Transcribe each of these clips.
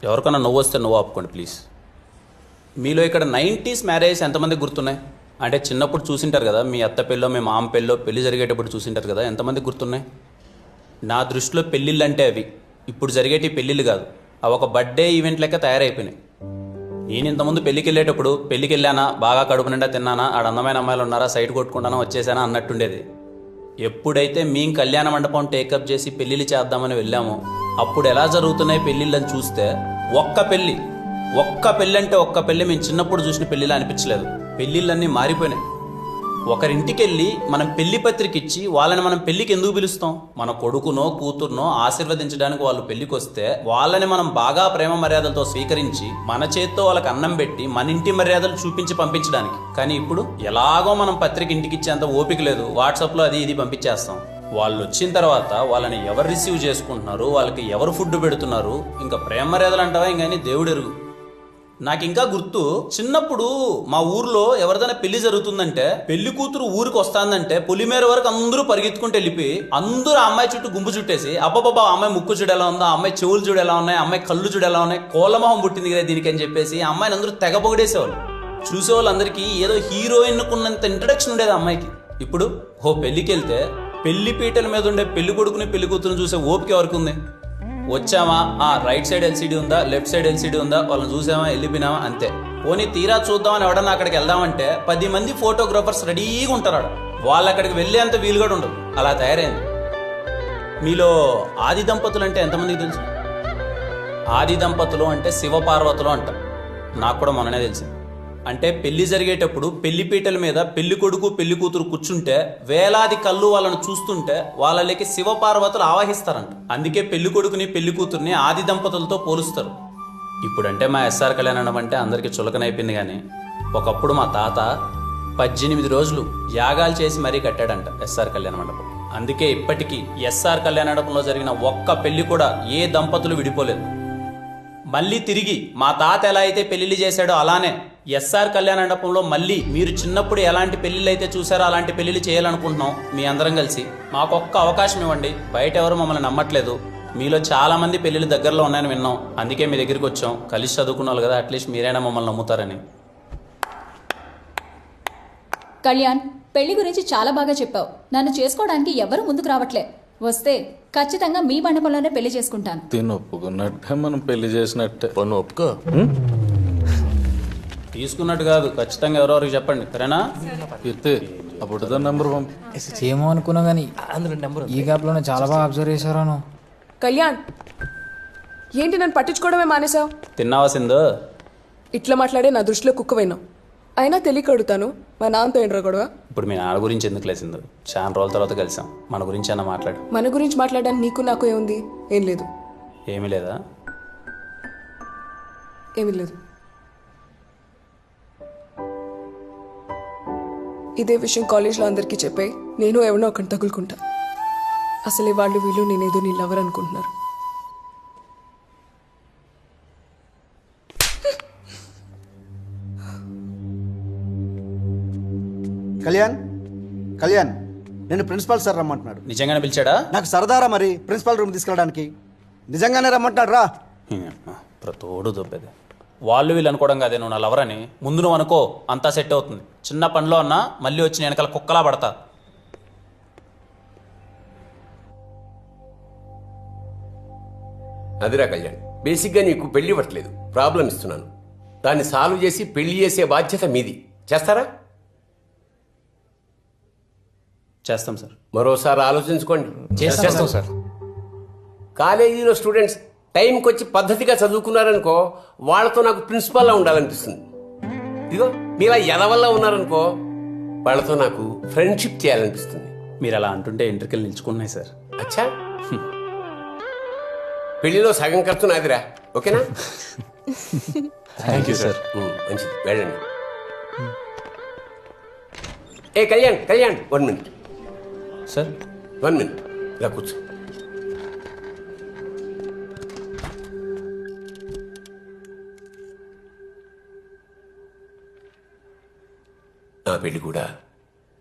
ఎవరికైనా నవ్వు వస్తే నవ్వు ఆపుకోండి ప్లీజ్. మీలో ఇక్కడ 90s మ్యారేజ్ ఎంతమందికి గుర్తున్నాయి? అంటే చిన్నప్పుడు చూసింటారు కదా, మీ అత్త పెళ్ళో మీ మామ పెళ్ళో పెళ్లి జరిగేటప్పుడు చూసింటారు కదా, ఎంతమందికి గుర్తున్నాయి? నా దృష్టిలో పెళ్ళిళ్ళు అంటే అవి ఇప్పుడు జరిగేటి పెళ్ళిళ్ళు కాదు, అవి ఒక బర్త్డే ఈవెంట్ లెక్క తయారైపోయినాయి. నేను ఇంతకుముందు పెళ్ళికి వెళ్ళేటప్పుడు పెళ్ళికి వెళ్ళానా, బాగా కడుపు నిండా తిన్నానా, ఆడ అందమైన అమ్మాయిలు ఉన్నారా, సైట్ కొట్టుకుంటానా, వచ్చేసానా అన్నట్టుండేది. ఎప్పుడైతే మేము కళ్యాణ మండపం టేకప్ చేసి పెళ్ళిళ్ళు చేద్దామని వెళ్ళామో అప్పుడు ఎలా జరుగుతున్నాయి పెళ్ళిళ్ళని చూస్తే ఒక్క పెళ్ళి అంటే ఒక్క పెళ్ళి మేము చిన్నప్పుడు చూసిన పెళ్ళిలా అనిపించలేదు. పెళ్ళిళ్ళన్నీ మారిపోయినాయి. ఒకరింటికి వెళ్ళి మనం పెళ్లి పత్రిక ఇచ్చి వాళ్ళని మనం పెళ్లికి ఎందుకు పిలుస్తాం? మన కొడుకునో కూతురునో ఆశీర్వదించడానికి వాళ్ళు పెళ్లికి వస్తే వాళ్ళని మనం బాగా ప్రేమ మర్యాదలతో స్వీకరించి మన చేత్తో వాళ్ళకి అన్నం పెట్టి మన ఇంటి మర్యాదలు చూపించి పంపించడానికి. కానీ ఇప్పుడు ఎలాగో మనం పత్రిక ఇంటికి ఇచ్చేంత ఓపిక లేదు, వాట్సాప్లో అది ఇది పంపించేస్తాం. వాళ్ళు వచ్చిన తర్వాత వాళ్ళని ఎవరు రిసీవ్ చేసుకుంటున్నారు, వాళ్ళకి ఎవరు ఫుడ్ పెడుతున్నారు, ఇంకా ప్రేమ మర్యాదలు అంటావా ఇంకని దేవుడు ఎరుగు. నాకు ఇంకా గుర్తు, చిన్నప్పుడు మా ఊర్లో ఎవరిదైనా పెళ్లి జరుగుతుందంటే పెళ్లి కూతురు ఊరికి వస్తాందంటే పులిమేర వరకు అందరూ పరిగెత్తుకుంటూ వెళ్ళిపోయి అందరూ ఆ అమ్మాయి చుట్టూ గుంపు చుట్టేసి అబ్బాబా అమ్మాయి ముక్కు చూడు ఎలా ఉందా, అమ్మాయి చెవులు చూడు ఎలా ఉన్నాయి, అమ్మాయి కళ్ళు చూడు ఎలా ఉన్నాయి, కోలమొహం పుట్టింది కదా దీనికి అని చెప్పేసి అమ్మాయిని అందరూ తెగ పొగిడేసేవాళ్ళు. చూసేవాళ్ళందరికీ ఏదో హీరోయిన్ కున్నంత ఇంట్రడక్షన్ ఉండేది అమ్మాయికి. ఇప్పుడు పెళ్లికి వెళ్తే పెళ్లి పీటల మీద ఉండే పెళ్లి కొడుకుని పెళ్లి కూతురుని చూసే ఓపిక ఎవరికి ఉంది? వచ్చామా, రైట్ సైడ్ ఎల్సీడీ ఉందా, లెఫ్ట్ సైడ్ ఎల్సీడీ ఉందా, వాళ్ళని చూసామా, వెళ్ళిపోయినామా, అంతే. పోనీ తీరా చూద్దామని ఎవడన్నా అక్కడికి వెళ్దామంటే 10 మంది ఫోటోగ్రాఫర్స్ రెడీగా ఉంటారు. వాళ్ళు అక్కడికి వెళ్ళేంత వీలు కూడా ఉండదు, అలా తయారైంది. మీలో ఆది దంపతులు అంటే ఎంతమందికి తెలుసు? ఆది దంపతులు అంటే శివపార్వతులు అంటారు. నాకు కూడా మొన్ననే తెలిసింది. అంటే పెళ్లి జరిగేటప్పుడు పెళ్లి పీటల మీద పెళ్లి కొడుకు పెళ్లి కూతురు కూర్చుంటే వేలాది కళ్ళు వాళ్ళను చూస్తుంటే వాళ్ళకి శివపార్వతులు ఆవాహిస్తారంట. అందుకే పెళ్లి కొడుకుని పెళ్లి కూతుర్ని ఆది దంపతులతో పోలుస్తారు. ఇప్పుడంటే మా ఎస్ఆర్ కళ్యాణం అంటే అందరికీ చులకనైపోయింది. కానీ ఒకప్పుడు మా తాత 18 రోజులు యాగాలు చేసి మరీ కట్టాడంట ఎస్ఆర్ కళ్యాణ మండపం. అందుకే ఇప్పటికీ ఎస్ఆర్ కళ్యాణ మండపంలో జరిగిన ఒక్క పెళ్లి కూడా ఏ దంపతులు విడిపోలేదు. మళ్ళీ తిరిగి మా తాత ఎలా అయితే పెళ్లిళ్ళు చేశాడో అలానే ఎస్ఆర్ కళ్యాణ మండపంలో మళ్ళీ మీరు చిన్నప్పుడు ఎలాంటి పెళ్లిళ్ళు అయితే చూసారో అలాంటి పెళ్లిళ్ళు చేయాలనుకుంటున్నాం. మీ అందరం కలిసి మాకొక్క అవకాశం ఇవ్వండి. బయట ఎవరు మమ్మల్ని నమ్మట్లేదు. మీలో చాలా మంది పెళ్లిళ్ళు దగ్గరలో ఉన్నాయని విన్నాం, అందుకే మీ దగ్గరికి వచ్చాం. కలిసి చదువుకున్న వాళ్ళు కదా, అట్లీస్ట్ మీరైనా మమ్మల్ని నమ్ముతారని. కళ్యాణ్, పెళ్లి గురించి చాలా బాగా చెప్పావు. నన్ను చేసుకోవడానికి ఎవరు ముందుకు రావట్లే. వస్తే ఖచ్చితంగా మీ మండపంలోనే పెళ్లి చేసుకుంటాను. తిని ఒప్పుకున్నట్టే మనం పెళ్లి చేసినట్టే. పన్ను ఒప్పుకో. తీసుకున్నట్టు కాదు, ఖచ్చితంగా ఎవరెవరికి చెప్పండి, సరేనా? అప్పుడు నెంబర్ పంపి. ఏమో అనుకున్నా కానీ ఈ గ్యాప్లోనే చాలా బాగా అబ్జర్వ్ చేశారాను. కళ్యాణ్, ఏంటి నన్ను పట్టించుకోవడమే మానేసావు? తిన్నావా సింధు? ఇట్లా మాట్లాడే నా దృష్టిలో కుక్కవైనావు. అయినా తెలియక అడుగుతాను, మా నాన్నతో ఏంట్రా గొడవ? ఇప్పుడు మీ నాన్న గురించి ఎందుకు లేసిందో, చాలా రోజుల తర్వాత కలిసాం, మన గురించి అన్న మాట్లాడు. మన గురించి మాట్లాడడానికి నీకు నాకు ఏముంది? ఏం లేదు. ఏమీ లేదా? ఏమీ లేదు. ఇదే విషయం కాలేజ్లో అందరికీ చెప్పాయి. నేను ఎవరినో ఒకటి తగులుకుంటా. అసలే వాళ్ళు వీళ్ళు నేనేదో నీ లవర్ అనుకుంటున్నారు. కళ్యాణ్ నేను ప్రిన్సిపాల్ సార్ రమ్మంటున్నాడు. నిజంగానే పిలిచాడా? నాకు సరదారా మరి ప్రిన్సిపాల్ రూమ్ తీసుకెళ్ళడానికి. నిజంగానే రమ్మంటున్నాడు రా. తోడు దొబ్బేది. వాళ్ళు వీళ్ళు అనుకోవడం కాదే నువ్వు నా లవర్ అని. ముందు నువ్వు అనుకో, అంతా సెట్ అవుతుంది. చిన్న పనిలో అన్నా మళ్ళీ వచ్చి నేను వెనకాల కుక్కలా పడతా. అదిరా కళ్యాణ్, బేసిక్గా నీకు పెళ్లి ఇవ్వట్లేదు, ప్రాబ్లం ఇస్తున్నాను. దాన్ని సాల్వ్ చేసి పెళ్లి చేసే బాధ్యత మీది. చేస్తారా? చేస్తాం సార్. మరోసారి ఆలోచించుకోండి. చేస్తాం సార్. కాలేజీలో స్టూడెంట్స్ టైంకి వచ్చి పద్ధతిగా చదువుకున్నారనుకో, వాళ్ళతో నాకు ప్రిన్సిపాల్లా ఉండాలనిపిస్తుంది. ఇదిగో మీలా ఎదవల్లా ఉన్నారనుకో, వాళ్ళతో నాకు ఫ్రెండ్షిప్ చేయాలనిపిస్తుంది. మీరు అలా అంటుంటే ఎంట్రికలు నిల్చుకున్నాయి సార్. అచ్చా, పెళ్లిలో సగం ఖర్చు నాదిరా, ఓకేనా? Thank you sir. మంచిది, వెళ్ళండి. ఏ కళ్యాణ్ 1 మినిట్ సార్. 1 మినిట్ ఇలా కూర్చో. నా పెళ్లి కూడా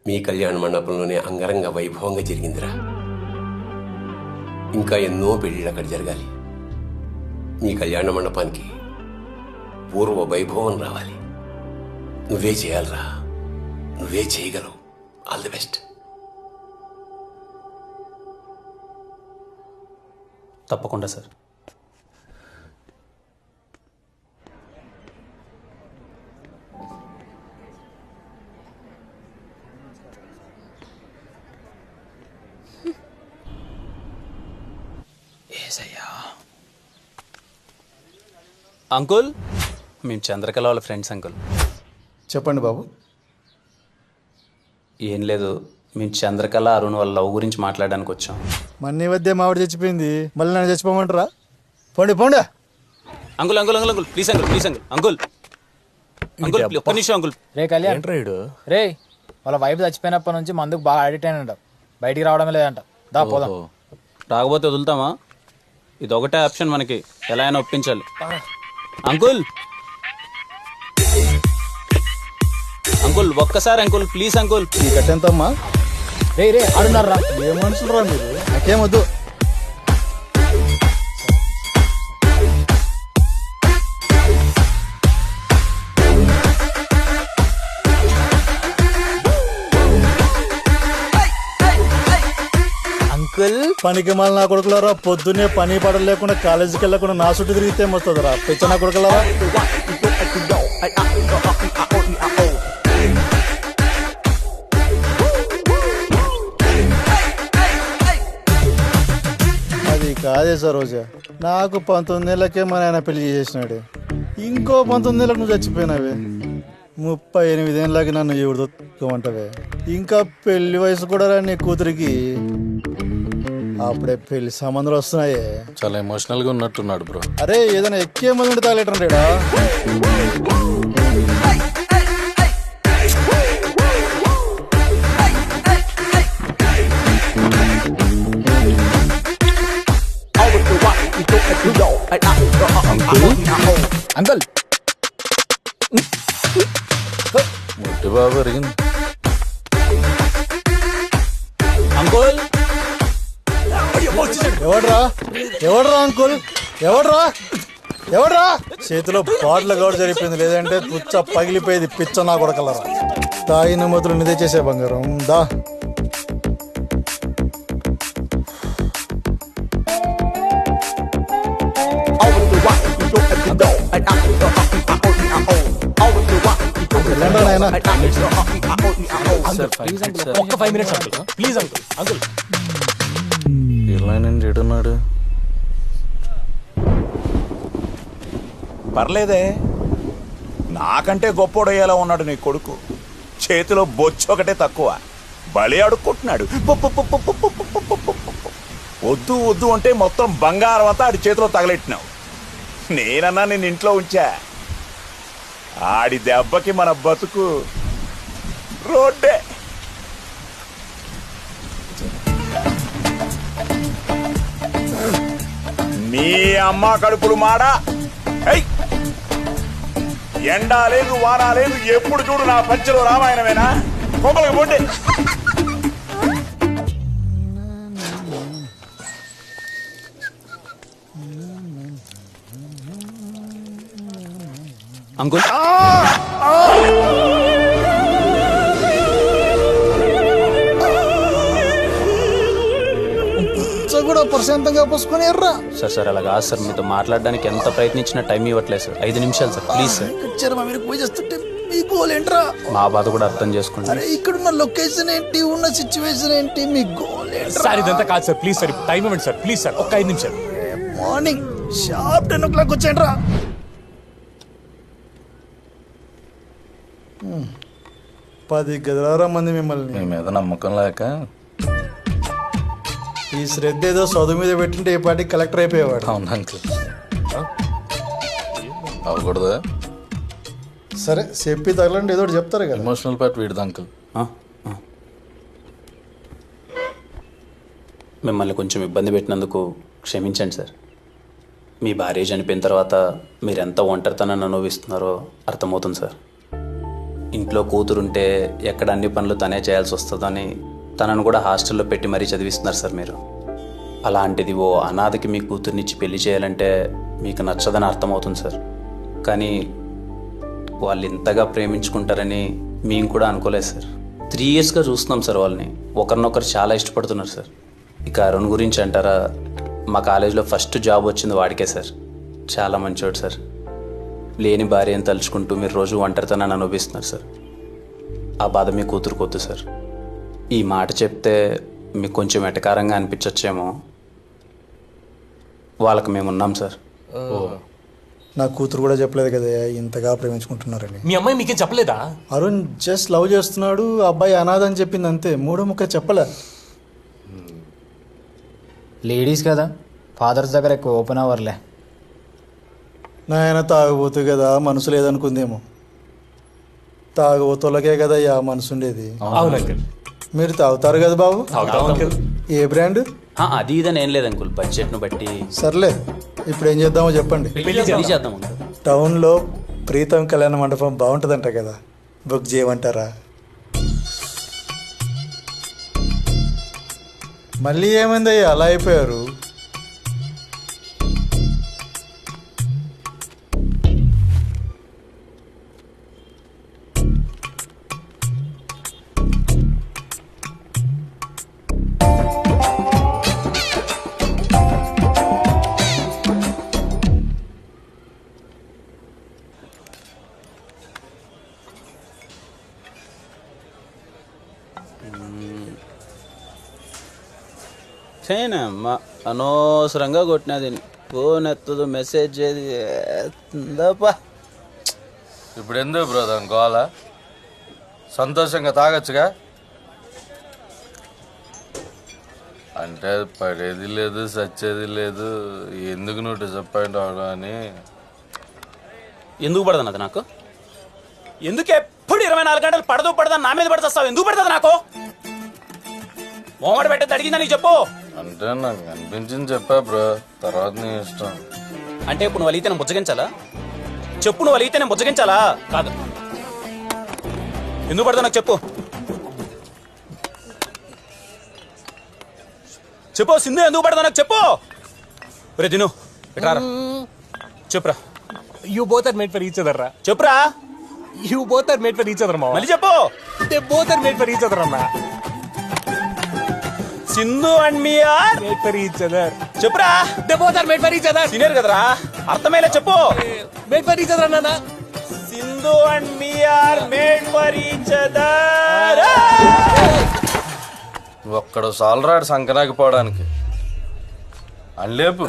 మీ కళ్యాణ మండపంలోనే అంగరంగ వైభవంగా జరిగిందిరా. ఇంకా ఎన్నో పెళ్లిళ్ళు అక్కడ జరగాలి. నీ కళ్యాణ మండపానికి పూర్వ వైభవం రావాలి. నువ్వే చేయాలరా, నువ్వే చేయగలవు. All the best. తప్పకుండా సార్. అంకుల్, మేము చంద్రకళ వాళ్ళ ఫ్రెండ్స్ అంకుల్. చెప్పండి బాబు. ఏం లేదు, మేము చంద్రకళ అరుణ్ వాళ్ళ లవ్ గురించి మాట్లాడడానికి వచ్చాం. మన్ని వద్దే మావిడ చచ్చిపోయింది, మళ్ళీ నన్ను చచ్చిపోమంటారా? పోండి పోండి. Uncle uncle uncle uncle please uncle, please uncle, uncle uncle ఒక్క నిమిషం అంకుల్. రే కళ్యాణ్, రే వాళ్ళ వైఫ్ చచ్చిపోయినప్పటి నుంచి మందుకు బాగా అడిక్ట్ అయినంట, బయటికి రావడమే లేదంట. దా పోదాం. రాకపోతే వదులుతామా? ఇది ఒకటే ఆప్షన్ మనకి, ఎలా అయినా ఒప్పించాలి. అంకుల్ అంకుల్ ఒక్కసారి అంకుల్, ప్లీజ్ అంకుల్. ఈ కట్టెంతమ్మా? రే రే ఆడున్నారా? ఏ మనుషులు రా మీరు? నాకేమొద్దు. అంకుల్ పనికి మళ్ళీ నా కొడుకులారా, పొద్దున్నే పని పడలు లేకుండా కాలేజీకి వెళ్ళకుండా నా చుట్టూ తిరిగితే వస్తుందిరా పిచ్చ నా కొడుకులారా. అది కాదే సరోజా, నాకు 19 ఏళ్ళకే మా నాయన పెళ్లి చేసినాడు, ఇంకో 19 ఏళ్ళకి నువ్వు చచ్చిపోయినావే, 38 ఏళ్ళకి నన్ను ఎవరిదోమంటావే, ఇంకా పెళ్లి వయసు కూడా రా నీ కూతురికి, అప్పుడే పెళ్లి సంబంధాలు వస్తున్నాయే. చాలా ఎమోషనల్గా ఉన్నట్టున్నాడు బ్రో. అరే ఏదైనా ఎక్కే మంది తాగలేటండేడా? అంకుల్ ముట్టి బాబు అరిగింది. అంకుల్ ఎవడ్రా ఎవడ్రా అంకుల్? ఎవడ్రా ఎవడ్రా? చేతిలో బాటిల్ గౌడ్ జరిగిపోయింది, లేదంటే పుచ్చ పగిలిపోయేది పిచ్చ నా కొడకలరా. తాగిన మొదలు నిదే చేసే బంగారం దా. ఒక్క 5 minutes uncle, please uncle. Uncle ఇలా నేను చెడున్నాడు. పర్లేదే, నాకంటే గొప్పోడయ్యేలా ఉన్నాడు నీ కొడుకు. చేతిలో బొచ్చు ఒకటే తక్కువ, బలి అడుక్కుంటున్నాడు. వద్దు వద్దు అంటే మొత్తం బంగారం అంతా ఆడి చేతిలో తగలెట్టినావు. నేనన్నా నేను ఇంట్లో ఉంచా, ఆడి దెబ్బకి మన బతుకు రోడ్డే. నీ అమ్మ కడుపులు మాడా. ఎండా లేదు వానా లేదు, ఎప్పుడు చూడు నా పంచలో రామాయణమేనా? కోపలకి పోండి. అంకుల్ కూడా ప్రశాంతంగా పోసుకొని ఎర్రా. సార్ సార్ అలా కాదు సార్, మీతో మాట్లాడడానికి ఎంత ప్రయత్నించినా టైం ఇవ్వట్లేదు సార్. 5 నిమిషాలు సార్, ప్లీజ్ సార్. మీరు పూజ చేస్తుంటే మీ గోల్ ఏంట్రా? మా బాధ కూడా అర్థం చేసుకోండి. అరే ఇక్కడున్న లొకేషన్ ఏంటి, ఉన్న సిచ్యువేషన్ ఏంటి, మీ గోల్ ఏంట్రా? సార్ ఇదంతా కాదు సార్, ప్లీజ్ సార్ టైం ఇవ్వండి సార్, ప్లీజ్ సార్, ఒక్క 5 నిమిషాలు. Morning sharp 10 o'clock వచ్చేయండిరా. 10 గదిలారా మంది మిమ్మల్ని. మీ మీద నమ్మకం లేక ఈ శ్రద్ధ ఏదో చదువు మీద పెట్టింటే ఏ పాటికి కలెక్టర్ అయిపోయేవాడు. అవును అంకుల్. అవ్వకూడదా? సరే చెప్పి తగలండి, ఏదో ఒకటి చెప్తారు కదా. ఎమోషనల్ పార్ట్ వీడిది అంకుల్. మిమ్మల్ని కొంచెం ఇబ్బంది పెట్టినందుకు క్షమించండి సార్. మీ భార్య చనిపోయిన తర్వాత మీరు ఎంత ఒంటరితనాన్ని అనుభవిస్తున్నారో అర్థమవుతుంది సార్. ఇంట్లో కూతురుంటే ఎక్కడ అన్ని పనులు తనే చేయాల్సి వస్తుందని తనను కూడా హాస్టల్లో పెట్టి మరీ చదివిస్తున్నారు సార్ మీరు. అలాంటిది ఓ అనాథకి మీ కూతుర్నిచ్చి పెళ్లి చేయాలంటే మీకు నచ్చదని అర్థమవుతుంది సార్. కానీ వాళ్ళు ఇంతగా ప్రేమించుకుంటారని మేము కూడా అనుకోలేదు సార్. 3 yearsగా చూస్తున్నాం సార్ వాళ్ళని. ఒకరినొకరు చాలా ఇష్టపడుతున్నారు సార్. ఇక అరుణ్ గురించి అంటారా, మా కాలేజీలో ఫస్ట్ జాబ్ వచ్చింది వాడికే సార్. చాలా మంచివాడు సార్. లేని భార్యను తలుచుకుంటూ మీరు రోజు ఒంటరితనాన్ని అనుభవిస్తున్నారు సార్. ఆ బాధ మీ కూతురుకొద్దు సార్. ఈ మాట చెప్తే మీకు కొంచెం ఎటకారంగా అనిపించచ్చేమో, వాళ్ళకి మేము ఉన్నాం సార్. నా కూతురు కూడా చెప్పలేదు కదా ఇంతగా ప్రేమించుకుంటున్నారని. మీ అమ్మాయి మీకేం చెప్పలేదా? అరుణ్ జస్ట్ లవ్ చేస్తున్నాడు, ఆ అబ్బాయి అనాథ అని చెప్పింది అంతే. మూడో ముక్క చెప్పలే. లేడీస్ కదా, ఫాదర్స్ దగ్గర ఎక్కువ ఓపెన్ అవర్లే. నాయన తాగబోతు కదా మనసు లేదనుకుందేమో. తాగబోతులకే కదా ఆ మనసు ఉండేది. అవును అంకుల్. మీరు తాగుతారు కదా బాబు? తాగుతాం అంకుల్. ఏ బ్రాండ్? అది ఇదని ఏం లేదు అంకుల్, బడ్జెట్ను బట్టి సర్లే, ఇప్పుడు ఏం చేద్దామో చెప్పండి. పెళ్లి చేద్దాం అంకుల్. టౌన్లో ప్రీతం కళ్యాణ మండపం బాగుంటుందంట కదా, బుక్ చేయమంటారా? మళ్ళీ ఏమైందయ్యా అలా అయిపోయారు? చేయనమ్మా అనవసరంగా కొట్టినది. Phone ఎత్తదు, message ఎత్తుందప్పా. ఇప్పుడు ఎందుకు బ్రదర్ గోల? సంతోషంగా తాగొచ్చుగా. అంటే పడేది లేదు, సచ్చేది లేదు, ఎందుకు నువ్వు డిసప్పాయింట్ అవడం అని. ఎందుకు పడదు అది నాకు? ఎందుకు ఎప్పుడు 24 గంటలు పడదని నా మీద పడుతావు? ఎందుకు పడుతుంది నాకు? మోమడ పెట్టేది అడిగిందా నీకు చెప్పు. అంటే నాకు అనిపించింది చెప్పా బ్రో, తర్వాత నీ ఇష్టం. అంటే ఇప్పుడు నువ్వు అలిగితే నేను బుజ్జగించాలా? చెప్పు, నువ్వు అలిగితే నేను బుజ్జగించాలా? కాదు. ఎందుకు పడతా నాకు చెప్పు. చెప్పు సింధు, ఎందుకు పడతా నాకు చెప్పు. రే తిను ఎట్రారా, చెప్పురా. You both are made for each other రా. చెప్పురా. You both are made for each other మావా. మళ్ళీ చెప్పు. They both are made for each other అన్నా. Sindhu and me are Made for each other. చెప్పురా. They both are made for each other. Senior కదరా, అర్థమయ్యేలా చెప్పు. Made for each other అన్నా. Sindhu and me are made for each other. ఒక్కడు సాలరాడు సంకనాకి పోవడానికి. అల్లేపు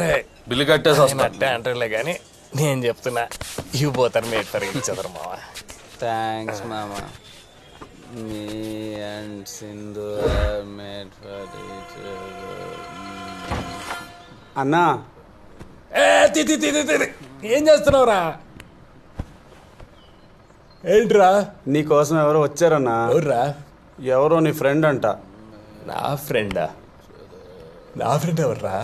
bill కట్టేసి వస్తా. అట్టే అంటారులే కానీ నేను చెప్తున్నా, you both are made for each other మావా. థ్యాంక్స్ మామా. Me and Sindhu are made for each other. అన్నా ఏం చేస్తున్నావురా? ఏంట్రా? నీకోసం ఎవరో వచ్చారన్నా. ఎవర్రా? ఎవరో నీ ఫ్రెండ్ అంట. నా ఫ్రెండా? నా ఫ్రెండ్ ఎవర్రా?